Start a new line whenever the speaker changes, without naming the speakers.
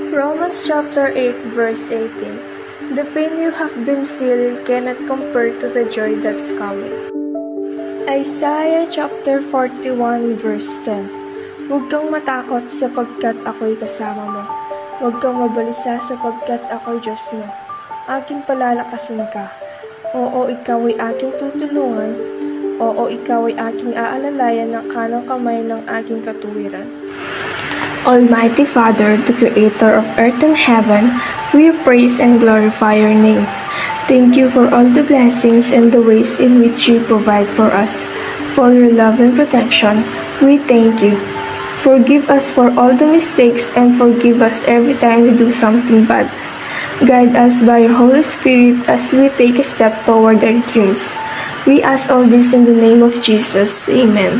Romans chapter 8 verse 18. The pain you have been feeling cannot compare to the joy that's coming. Isaiah chapter 41 verse 10. Huwag kang matakot sapagkat ako'y kasama mo. Huwag kang mabalisa sapagkat ako'y Diyos mo. Aking palalakasin ka. Oo, ikaw ay aking tutulungan. Oo, ikaw ay aking aalalayan ng kanang kamay ng aking katuwiran. Almighty Father, the Creator of earth and heaven, we praise and glorify your name. Thank you for all the blessings and the ways in which you provide for us. For your love and protection, we thank you. Forgive us for all the mistakes and forgive us every time we do something bad. Guide us by your Holy Spirit as we take a step toward our dreams. We ask all this in the name of Jesus. Amen.